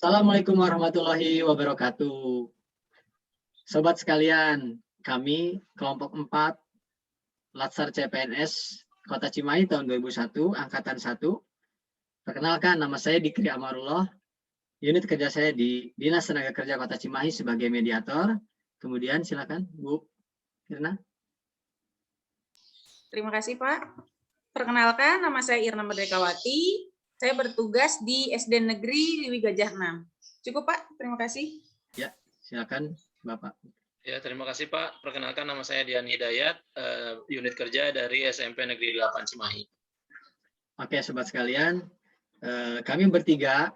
Assalamualaikum warahmatullahi wabarakatuh. Sobat sekalian, kami kelompok 4 Latsar CPNS Kota Cimahi tahun 2001, Angkatan 1. Perkenalkan, nama saya Dikri Amarullah. Unit kerja saya di Dinas Tenaga Kerja Kota Cimahi sebagai mediator. Kemudian silakan Bu Irna. Terima kasih Pak. Perkenalkan, nama saya Irna Merdekawati. Saya bertugas di SD Negeri Liwi Gajah 6. Cukup Pak, terima kasih. Ya, silakan Bapak. Ya, terima kasih Pak. Perkenalkan, nama saya Dian Hidayat, unit kerja dari SMP Negeri 8 Cimahi. Oke, sobat sekalian, kami bertiga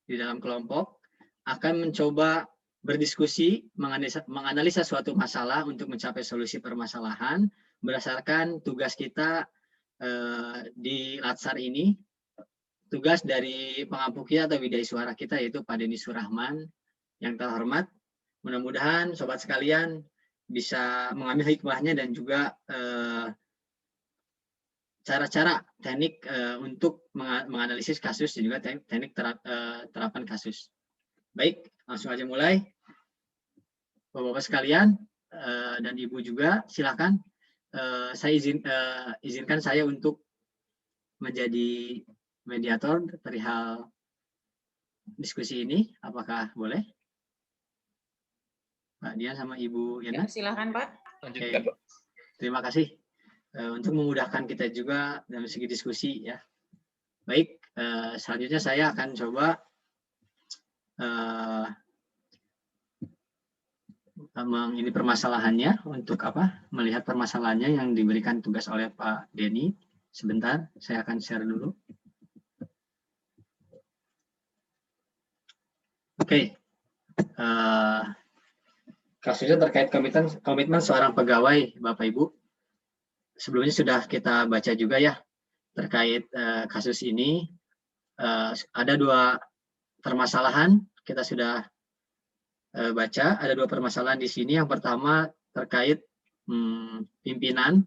di dalam kelompok akan mencoba berdiskusi, menganalisa suatu masalah untuk mencapai solusi permasalahan berdasarkan tugas kita di Latsar ini. Tugas dari pengampu kita atau widai suara kita yaitu Pak Denny Surahman yang terhormat. Mudah-mudahan sobat sekalian bisa mengambil hikmahnya dan juga cara-cara teknik untuk menganalisis kasus dan juga teknik terapan kasus. Baik, langsung aja mulai. Bapak-bapak sekalian dan Ibu juga silakan. Saya izinkan saya untuk menjadi mediator perihal diskusi ini. Apakah boleh? Pak Dian sama Ibu Yana? Ya, silakan Pak. Lanjutkan Pak. Terima kasih untuk memudahkan kita juga dalam segi diskusi ya. Baik, selanjutnya saya akan coba ini permasalahannya untuk apa? Melihat permasalahannya yang diberikan tugas oleh Pak Denny. Sebentar, saya akan share dulu. Oke. Kasusnya terkait komitmen seorang pegawai, Bapak Ibu. Sebelumnya sudah kita baca juga ya terkait kasus ini. Ada dua permasalahan kita sudah baca. Ada dua permasalahan di sini. Yang pertama terkait pimpinan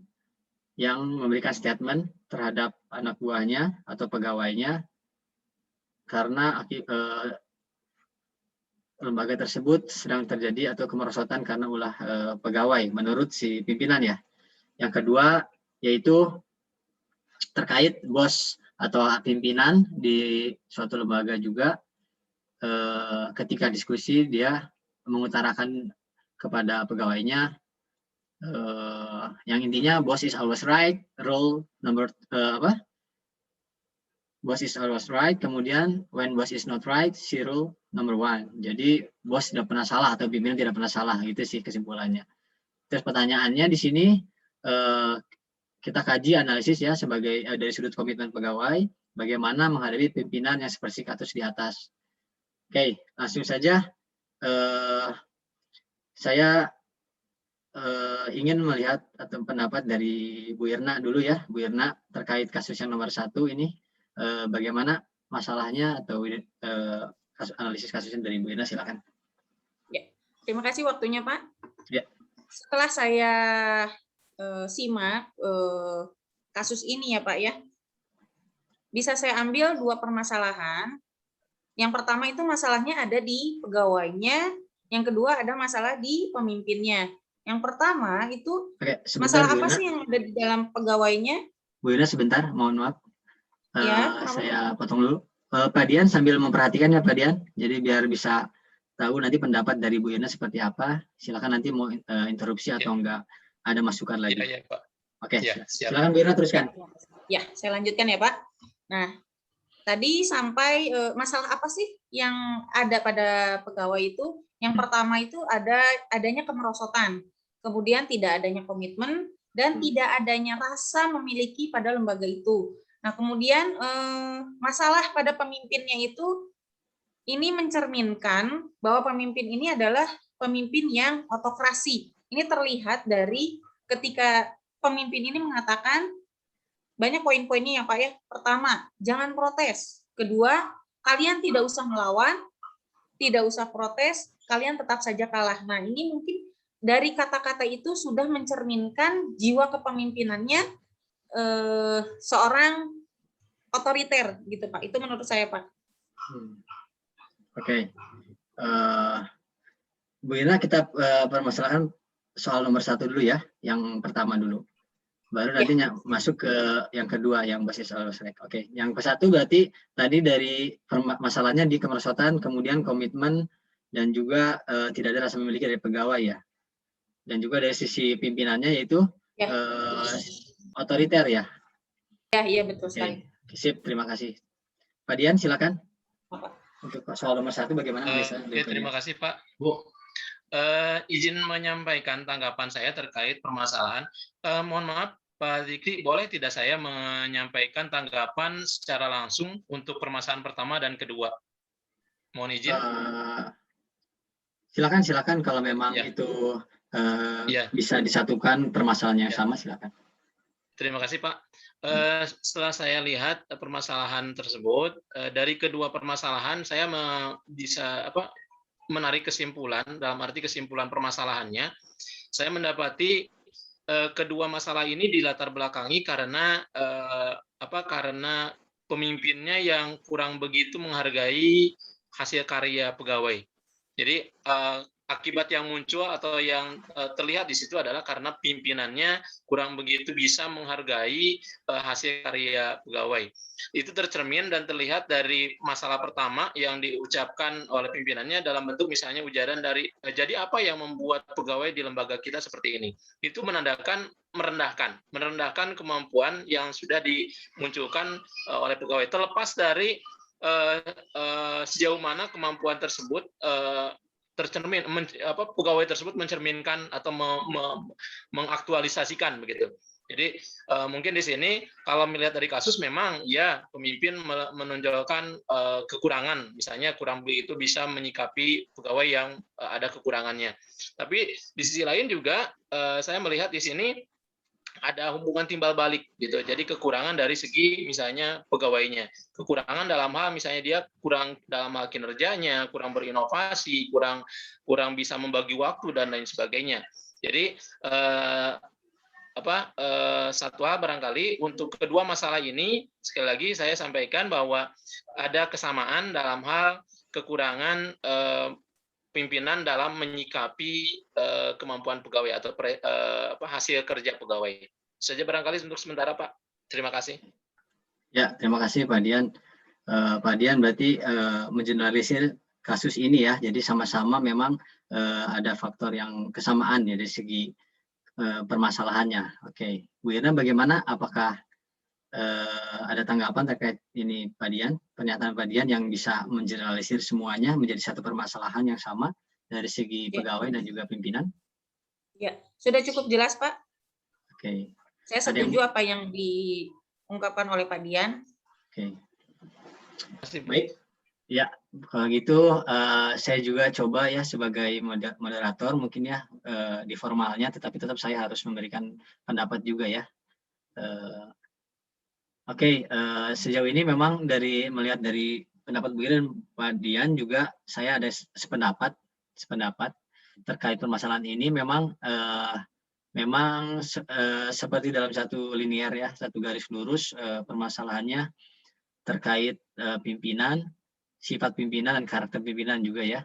yang memberikan statement terhadap anak buahnya atau pegawainya karena lembaga tersebut sedang terjadi atau kemerosotan karena ulah pegawai menurut si pimpinan ya. Yang kedua yaitu terkait bos atau pimpinan di suatu lembaga juga ketika diskusi dia mengutarakan kepada pegawainya yang intinya boss is always right, rule number boss is always right, kemudian when boss is not right, she rule number 1. Jadi bos tidak pernah salah atau pimpinan tidak pernah salah, itu sih kesimpulannya. Terus pertanyaannya di sini kita kaji analisis ya sebagai dari sudut komitmen pegawai, bagaimana menghadapi pimpinan yang seperti kasus di atas. Oke, langsung saja saya ingin melihat atau pendapat dari Bu Irna dulu ya, Bu Irna terkait kasus yang nomor 1 ini, bagaimana masalahnya atau analisis kasusnya dari Bu Irna, silakan. Ya, terima kasih waktunya Pak. Ya. Setelah saya simak kasus ini ya Pak ya, bisa saya ambil dua permasalahan. Yang pertama itu masalahnya ada di pegawainya, yang kedua ada masalah di pemimpinnya. Yang pertama itu sebentar, masalah apa sih yang ada di dalam pegawainya? Bu Irna sebentar, mohon maaf. Ya, saya potong dulu. Pak Dian sambil memperhatikan ya Pak Dian, jadi biar bisa tahu nanti pendapat dari Bu Irna seperti apa. Silakan nanti mau interupsi atau enggak ada masukan lagi. Ya, Pak. Oke, silakan Bu Irna teruskan. Ya, saya lanjutkan ya Pak. Nah, tadi sampai masalah apa sih yang ada pada pegawai itu? Yang pertama itu adanya kemerosotan, kemudian tidak adanya komitmen, dan tidak adanya rasa memiliki pada lembaga itu. Nah, kemudian masalah pada pemimpinnya itu, ini mencerminkan bahwa pemimpin ini adalah pemimpin yang autokrasi. Ini terlihat dari ketika pemimpin ini mengatakan, banyak poin-poinnya ya Pak ya. Pertama, jangan protes. Kedua, kalian tidak usah melawan, tidak usah protes, kalian tetap saja kalah. Nah, ini mungkin dari kata-kata itu sudah mencerminkan jiwa kepemimpinannya seorang otoriter gitu Pak. Itu menurut saya Pak. Oke. Bu Ina, kita permasalahan soal nomor 1 dulu ya, yang pertama dulu. Baru Ya. nanti masuk ke yang kedua, yang basis selek. Oke, yang ke-1 berarti tadi dari masalahnya di kemerosotan, kemudian komitmen, dan juga tidak ada rasa memiliki dari pegawai ya. Dan juga dari sisi pimpinannya yaitu Ya. otoriter ya. Ya, iya betul sekali. Oke, sip, terima kasih. Pak Dian, silakan. Bapak. Untuk soal nomor 1 bagaimana? Oke, terima kasih Pak. Bu, izin menyampaikan tanggapan saya terkait permasalahan. Mohon maaf, Pak Zikri, boleh tidak saya menyampaikan tanggapan secara langsung untuk permasalahan pertama dan kedua? Mohon izin. Silakan kalau memang itu bisa disatukan permasalahannya sama, silakan. Terima kasih Pak. Setelah saya lihat permasalahan tersebut, dari kedua permasalahan saya bisa menarik kesimpulan, dalam arti kesimpulan permasalahannya, saya mendapati kedua masalah ini dilatar belakangi karena karena pemimpinnya yang kurang begitu menghargai hasil karya pegawai. Jadi akibat yang muncul atau yang terlihat di situ adalah karena pimpinannya kurang begitu bisa menghargai hasil karya pegawai. Itu tercermin dan terlihat dari masalah pertama yang diucapkan oleh pimpinannya dalam bentuk misalnya ujaran dari jadi apa yang membuat pegawai di lembaga kita seperti ini. Itu menandakan merendahkan kemampuan yang sudah dimunculkan oleh pegawai, terlepas dari sejauh mana kemampuan tersebut tercermin, pegawai tersebut mencerminkan atau mengaktualisasikan begitu. Jadi mungkin di sini kalau melihat dari kasus memang ya pemimpin menonjolkan kekurangan, misalnya kurang begitu bisa menyikapi pegawai yang ada kekurangannya. Tapi di sisi lain juga saya melihat di sini ada hubungan timbal balik gitu. Jadi kekurangan dari segi misalnya pegawainya. Kekurangan dalam hal misalnya dia kurang dalam hal kinerjanya, kurang berinovasi, kurang bisa membagi waktu dan lain sebagainya. Jadi satu hal barangkali untuk kedua masalah ini sekali lagi saya sampaikan bahwa ada kesamaan dalam hal kekurangan pimpinan dalam menyikapi kemampuan pegawai atau hasil kerja pegawai. Saja barangkali untuk sementara Pak. Terima kasih. Ya, terima kasih Pak Dian. Pak Dian berarti mengeneralisir kasus ini ya. Jadi sama-sama memang ada faktor yang kesamaan ya dari segi permasalahannya. Oke, Bu Irna bagaimana? Apakah ada tanggapan terkait ini Pak Dian, pernyataan Pak Dian yang bisa mengeneralisir semuanya menjadi satu permasalahan yang sama dari segi pegawai dan juga pimpinan? Ya, sudah cukup jelas Pak. Oke. Saya setuju apa yang diungkapkan oleh Pak Dian. Oke. Baik. Ya, kalau gitu saya juga coba ya sebagai moderator mungkin ya di formalnya, tetapi tetap saya harus memberikan pendapat juga ya. Oke, sejauh ini memang melihat dari pendapat Bu Ira dan Pak Dian juga saya ada sependapat terkait permasalahan ini memang seperti dalam satu linear ya, satu garis lurus permasalahannya terkait pimpinan, sifat pimpinan dan karakter pimpinan juga ya,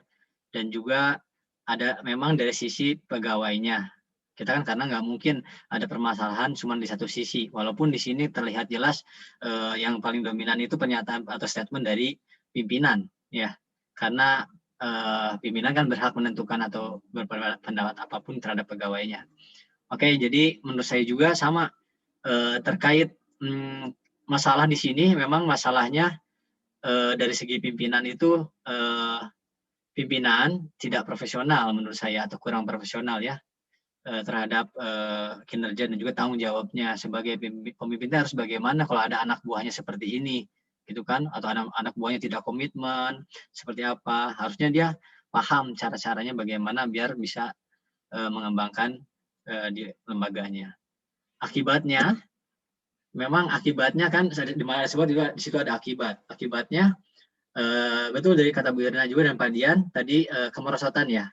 dan juga ada memang dari sisi pegawainya. Kita kan karena nggak mungkin ada permasalahan cuma di satu sisi, walaupun di sini terlihat jelas yang paling dominan itu pernyataan atau statement dari pimpinan ya, karena pimpinan kan berhak menentukan atau berpendapat apapun terhadap pegawainya. Oke, jadi menurut saya juga sama terkait masalah di sini memang masalahnya dari segi pimpinan itu pimpinan tidak profesional menurut saya atau kurang profesional ya terhadap kinerja dan juga tanggung jawabnya sebagai pemimpin harus bagaimana kalau ada anak buahnya seperti ini gitu kan, atau anak buahnya tidak komitmen seperti apa, harusnya dia paham cara-caranya bagaimana biar bisa mengembangkan di lembaganya. Akibatnya kan di mana disebut juga di situ ada akibatnya betul dari kata Bu Irna juga dan Pak Dian tadi kemerosotan ya.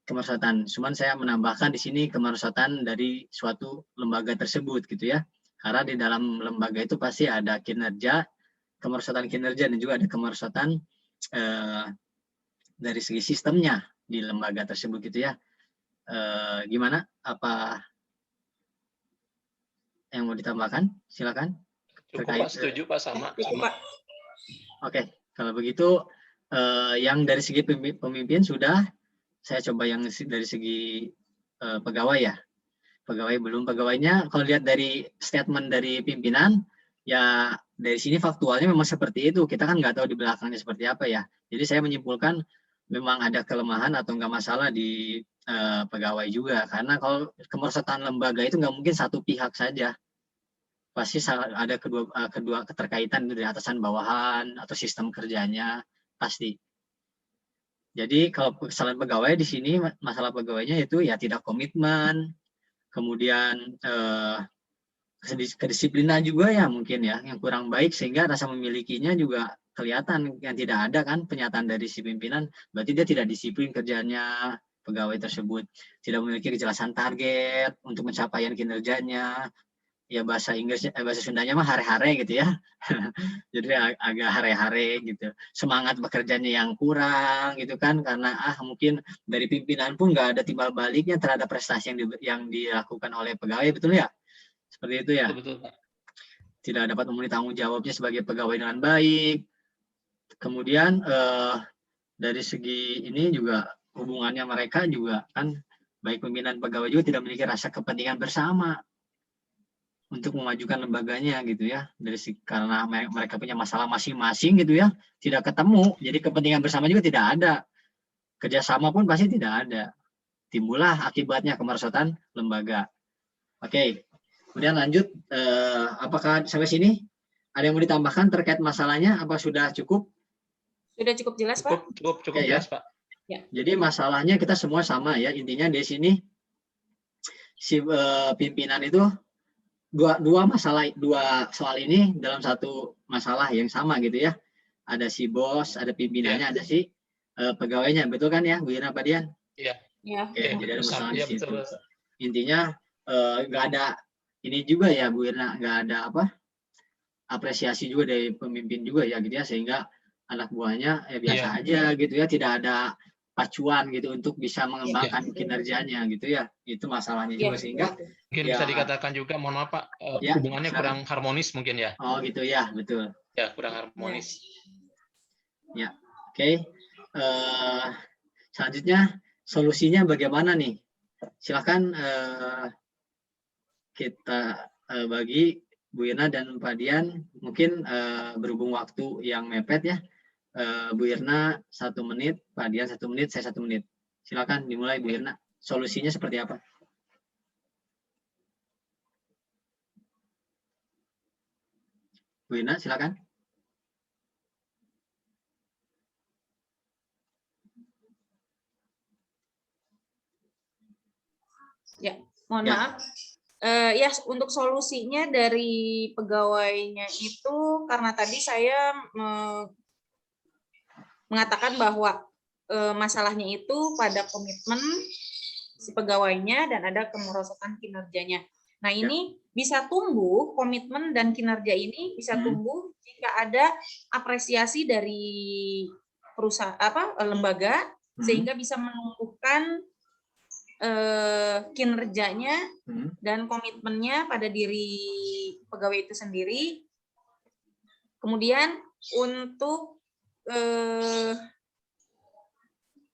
Kemerosotan. Cuman saya menambahkan di sini kemerosotan dari suatu lembaga tersebut gitu ya. Karena di dalam lembaga itu pasti ada kinerja, kemerosotan kinerja dan juga ada kemerosotan dari segi sistemnya di lembaga tersebut gitu ya. Gimana? Apa yang mau ditambahkan? Silakan. Cukup Terkait, Pak, setuju Pak, sama. Cukup, Pak. Oke, kalau begitu yang dari segi pemimpin sudah, saya coba yang dari segi pegawai ya. Pegawai belum, pegawainya kalau lihat dari statement dari pimpinan, ya dari sini faktualnya memang seperti itu. Kita kan nggak tahu di belakangnya seperti apa ya. Jadi saya menyimpulkan memang ada kelemahan atau nggak masalah di pegawai juga. Karena kalau kemerosotan lembaga itu nggak mungkin satu pihak saja. Pasti ada kedua keterkaitan dari atasan bawahan atau sistem kerjanya pasti. Jadi kalau kesalahan pegawai di sini, masalah pegawainya itu ya tidak komitmen, kemudian kedisiplinan juga ya mungkin ya yang kurang baik, sehingga rasa memilikinya juga kelihatan yang tidak ada kan pernyataan dari si pimpinan, berarti dia tidak disiplin kerjanya, pegawai tersebut tidak memiliki kejelasan target untuk pencapaian kinerjanya. Ya bahasa Inggrisnya, bahasa Sundanya mah hare-hare gitu ya. Jadi agak hare-hare gitu. Semangat bekerjanya yang kurang gitu kan, karena mungkin dari pimpinan pun nggak ada timbal baliknya terhadap prestasi yang dilakukan oleh pegawai, betul ya? Seperti itu ya. Betul, Pak. Tidak dapat memenuhi tanggung jawabnya sebagai pegawai dengan baik. Kemudian dari segi ini juga hubungannya mereka juga kan, baik pimpinan pegawai juga tidak memiliki rasa kepentingan bersama untuk memajukan lembaganya gitu ya, karena mereka punya masalah masing-masing gitu ya, tidak ketemu, jadi kepentingan bersama juga tidak ada, kerjasama pun pasti tidak ada, timbullah akibatnya kemerosotan lembaga. Oke, kemudian lanjut, apakah sampai sini ada yang mau ditambahkan terkait masalahnya, apa sudah cukup? Sudah cukup jelas, Pak? Cukup Oke, jelas, ya. Pak. Ya. Jadi masalahnya kita semua sama ya, intinya di sini si pimpinan itu dua soal ini dalam satu masalah yang sama gitu ya. Ada si bos, ada pimpinannya, ada si pegawainya, betul kan ya, Bu Ira, Pak Dian? Ya. Oke, jadi ada masalah di situ. Betul. Intinya nggak ada ini juga ya, Bu Ira, nggak ada apresiasi juga dari pemimpin juga ya gitu ya, sehingga anak buahnya biasa aja gitu ya, tidak ada pacuan gitu untuk bisa mengembangkan kinerjanya gitu ya. Itu masalahnya juga, sehingga mungkin bisa dikatakan juga, mohon maaf Pak, hubungannya kurang harmonis mungkin ya. Oh gitu ya, betul. Ya, kurang harmonis. Ya, oke. Selanjutnya solusinya bagaimana nih? Silakan kita bagi Bu Irna dan Pak Dian, mungkin berhubung waktu yang mepet ya. Bu Irna 1 menit, Pak Dian 1 menit, saya 1 menit. Silakan dimulai Bu Irna. Solusinya seperti apa? Bu Irna, silakan. Ya, mohon maaf. Ya, untuk solusinya dari pegawainya itu, karena tadi saya mengatakan bahwa masalahnya itu pada komitmen si pegawainya dan ada kemerosotan kinerjanya. Nah, ini bisa tumbuh, komitmen dan kinerja ini bisa tumbuh jika ada apresiasi dari perusahaan lembaga, sehingga bisa menumbuhkan kinerjanya dan komitmennya pada diri pegawai itu sendiri. Kemudian untuk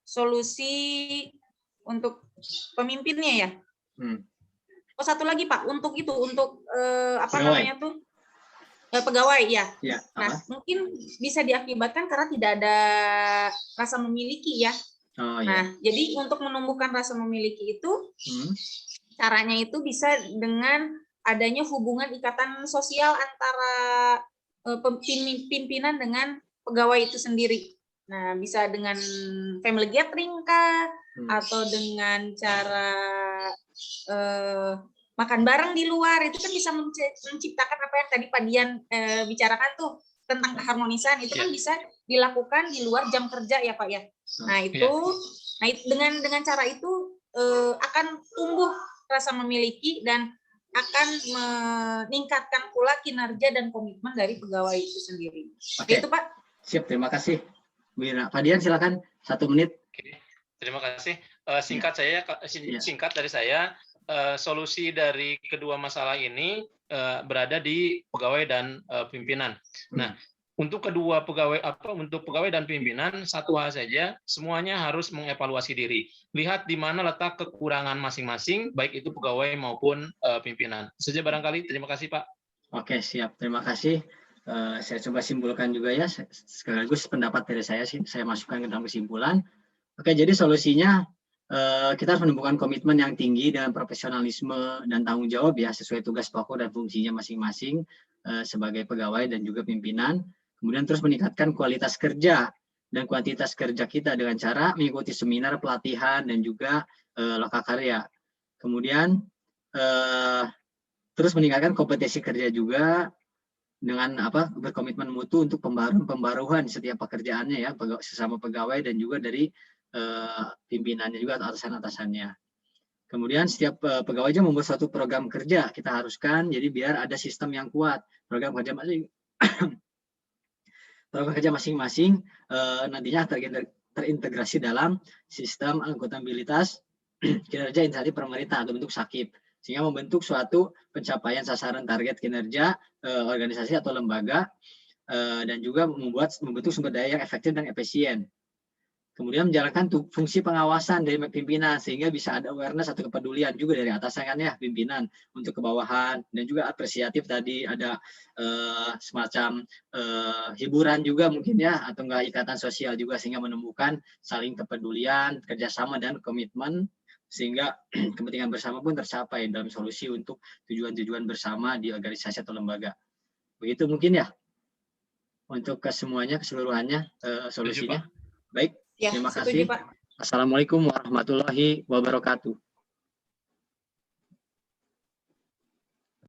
solusi untuk pemimpinnya ya. Oh, satu lagi Pak, untuk pegawai ya. Nah, mungkin bisa diakibatkan karena tidak ada rasa memiliki ya. Nah, jadi untuk menumbuhkan rasa memiliki itu, caranya itu bisa dengan adanya hubungan ikatan sosial antara pimpinan dengan pegawai itu sendiri. Nah, bisa dengan family gathering kah, atau dengan cara makan bareng di luar, itu kan bisa menciptakan apa yang tadi Pak Dian bicarakan tuh, tentang keharmonisan, itu kan bisa dilakukan di luar jam kerja ya Pak ya. Nah itu, dengan cara itu akan tumbuh rasa memiliki dan akan meningkatkan pula kinerja dan komitmen dari pegawai itu sendiri. Oke. Itu Pak. Siap, terima kasih Bu Ira. Pak Dian silakan 1 menit. Oke, terima kasih. Singkat Ya. singkat dari saya, solusi dari kedua masalah ini berada di pegawai dan pimpinan. Nah, untuk pegawai dan pimpinan, satu hal saja, semuanya harus mengevaluasi diri. Lihat di mana letak kekurangan masing-masing, baik itu pegawai maupun pimpinan. Itu saja barangkali. Terima kasih, Pak. Oke, siap. Terima kasih. Saya coba simpulkan juga ya, sekaligus pendapat dari saya sih, saya masukkan ke dalam kesimpulan. Oke, jadi solusinya kita harus menemukan komitmen yang tinggi dengan profesionalisme dan tanggung jawab ya, sesuai tugas pokok dan fungsinya masing-masing sebagai pegawai dan juga pimpinan. Kemudian terus meningkatkan kualitas kerja dan kuantitas kerja kita dengan cara mengikuti seminar, pelatihan, dan juga lokakarya. Kemudian terus meningkatkan kompetensi kerja juga dengan berkomitmen mutu untuk pembaruan setiap pekerjaannya ya, sesama pegawai dan juga dari pimpinannya juga atau atasan-atasannya. Kemudian setiap pegawai aja membuat suatu program kerja kita haruskan, jadi biar ada sistem yang kuat. Program kerja masing-masing nantinya terintegrasi dalam sistem akuntabilitas kinerja instansi pemerintah atau bentuk SAKIP, sehingga membentuk suatu pencapaian sasaran target kinerja organisasi atau lembaga dan juga membentuk sumber daya yang efektif dan efisien. Kemudian menjalankan fungsi pengawasan dari pimpinan sehingga bisa ada awareness atau kepedulian juga dari atasan kan ya, pimpinan untuk ke bawahan, dan juga apresiatif tadi ada semacam hiburan juga mungkin ya, atau enggak ikatan sosial juga sehingga menemukan saling kepedulian, kerjasama dan komitmen sehingga kepentingan bersama pun tercapai dalam solusi untuk tujuan-tujuan bersama di organisasi atau lembaga. Begitu mungkin ya untuk kesemuanya keseluruhannya solusinya. Baik. Ya, Terima setuju, kasih. Pak. Assalamualaikum warahmatullahi wabarakatuh.